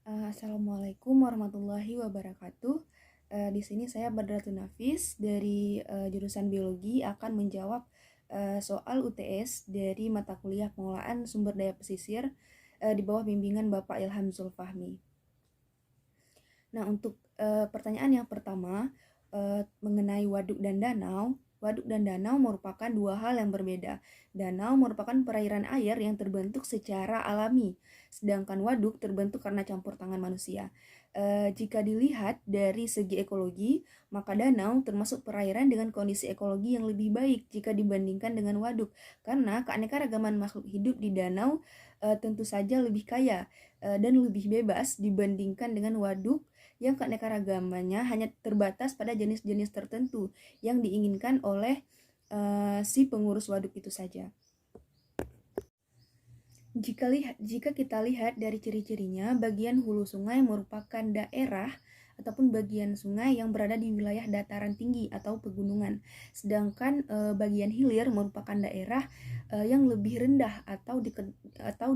Assalamualaikum warahmatullahi wabarakatuh. Di sini saya Badratun Nafis dari jurusan biologi akan menjawab soal UTS dari mata kuliah pengelolaan sumber daya pesisir di bawah bimbingan Bapak Ilham Zulfahmi. Nah, untuk pertanyaan yang pertama mengenai waduk dan danau. Waduk dan danau merupakan dua hal yang berbeda. Danau merupakan perairan air yang terbentuk secara alami, sedangkan waduk terbentuk karena campur tangan manusia. Jika dilihat dari segi ekologi, maka danau termasuk perairan dengan kondisi ekologi yang lebih baik jika dibandingkan dengan waduk, karena keanekaragaman makhluk hidup di danau tentu saja lebih kaya dan lebih bebas dibandingkan dengan waduk yang keanekaragamannya hanya terbatas pada jenis-jenis tertentu yang diinginkan oleh si pengurus waduk itu saja. Jika kita lihat dari ciri-cirinya, bagian hulu sungai merupakan daerah ataupun bagian sungai yang berada di wilayah dataran tinggi atau pegunungan. Sedangkan bagian hilir merupakan daerah yang lebih rendah atau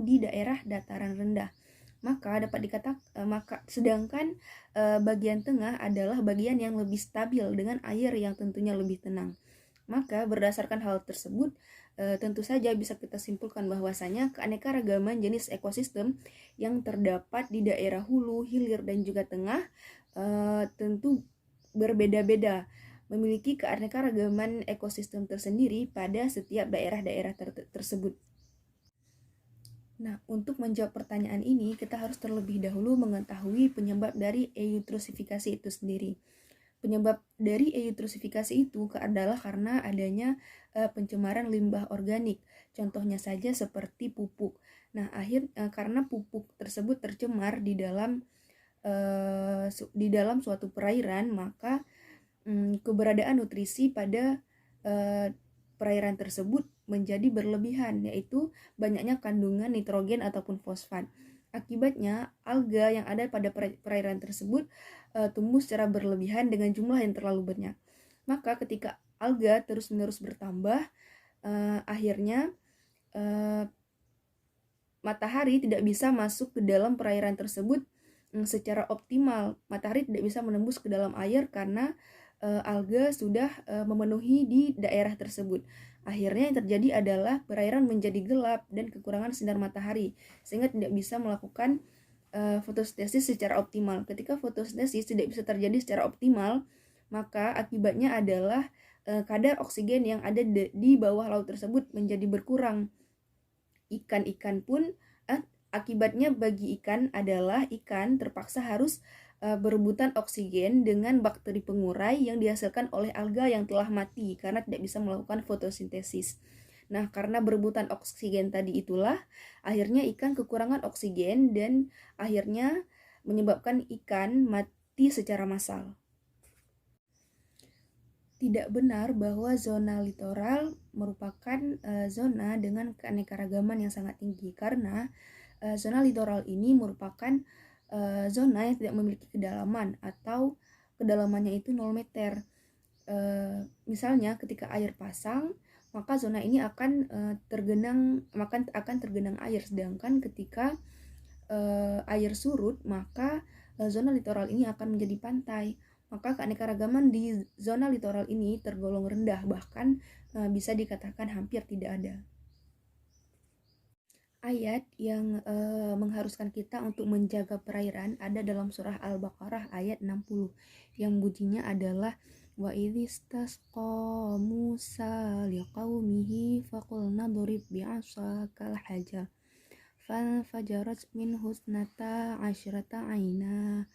di daerah dataran rendah. Maka dapat dikatakan sedangkan bagian tengah adalah bagian yang lebih stabil dengan air yang tentunya lebih tenang. Maka berdasarkan hal tersebut tentu saja bisa kita simpulkan bahwasanya keanekaragaman jenis ekosistem yang terdapat di daerah hulu, hilir dan juga tengah tentu berbeda-beda, memiliki keanekaragaman ekosistem tersendiri pada setiap daerah-daerah tersebut. Nah, untuk menjawab pertanyaan ini, kita harus terlebih dahulu mengetahui penyebab dari eutrosifikasi itu sendiri. Penyebab dari eutrosifikasi itu adalah karena adanya pencemaran limbah organik. Contohnya saja seperti pupuk. Nah, karena pupuk tersebut tercemar di dalam suatu perairan, maka keberadaan nutrisi pada perairan tersebut menjadi berlebihan, yaitu banyaknya kandungan nitrogen ataupun fosfat. Akibatnya, alga yang ada pada perairan tersebut tumbuh secara berlebihan dengan jumlah yang terlalu banyak. Maka ketika alga terus-menerus bertambah, akhirnya matahari tidak bisa masuk ke dalam perairan tersebut secara optimal. Matahari tidak bisa menembus ke dalam air karena alga sudah memenuhi di daerah tersebut. Akhirnya yang terjadi adalah perairan menjadi gelap dan kekurangan sinar matahari, sehingga tidak bisa melakukan fotosintesis secara optimal. Ketika fotosintesis tidak bisa terjadi secara optimal, maka akibatnya adalah kadar oksigen yang ada di bawah laut tersebut menjadi berkurang. Ikan-ikan pun akibatnya bagi ikan adalah ikan terpaksa harus berebutan oksigen dengan bakteri pengurai yang dihasilkan oleh alga yang telah mati karena tidak bisa melakukan fotosintesis. Nah, karena berebutan oksigen tadi itulah akhirnya ikan kekurangan oksigen dan akhirnya menyebabkan ikan mati secara massal. Tidak benar bahwa zona litoral merupakan zona dengan keanekaragaman yang sangat tinggi, karena zona litoral ini merupakan zona yang tidak memiliki kedalaman atau kedalamannya itu 0 meter. Misalnya ketika air pasang, maka zona ini akan tergenang air, sedangkan ketika air surut, maka zona litoral ini akan menjadi pantai. Maka keanekaragaman di zona litoral ini tergolong rendah, bahkan bisa dikatakan hampir tidak ada. Ayat yang mengharuskan kita untuk menjaga perairan ada dalam surah Al-Baqarah ayat 60 yang bunyinya adalah wa idzistasqa Musa liqaumihi faqulna durib bi'asakal hajar fajarat minhu isnata asyrata aina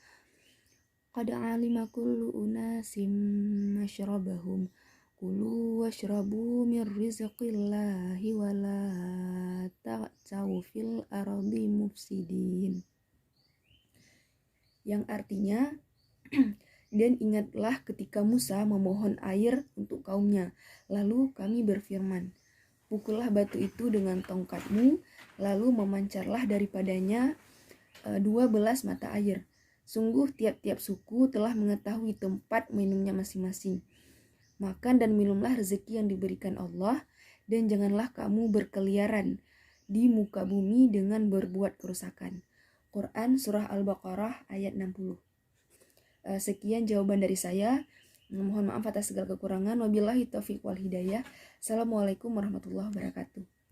qad alima kullu unasim masyrabahum kulu washrabu min rizqillahi wala ta'tsaw fil ardi mufsidin, yang artinya dan ingatlah ketika Musa memohon air untuk kaumnya, lalu kami berfirman, pukullah batu itu dengan tongkatmu, lalu memancarlah daripadanya 12 mata air. Sungguh tiap-tiap suku telah mengetahui tempat minumnya masing-masing. Makan dan minumlah rezeki yang diberikan Allah, dan janganlah kamu berkeliaran di muka bumi dengan berbuat kerusakan. Quran surah Al-Baqarah ayat 60. Sekian jawaban dari saya. Mohon maaf atas segala kekurangan. Wabillahi taufiq wal hidayah. Assalamualaikum warahmatullahi wabarakatuh.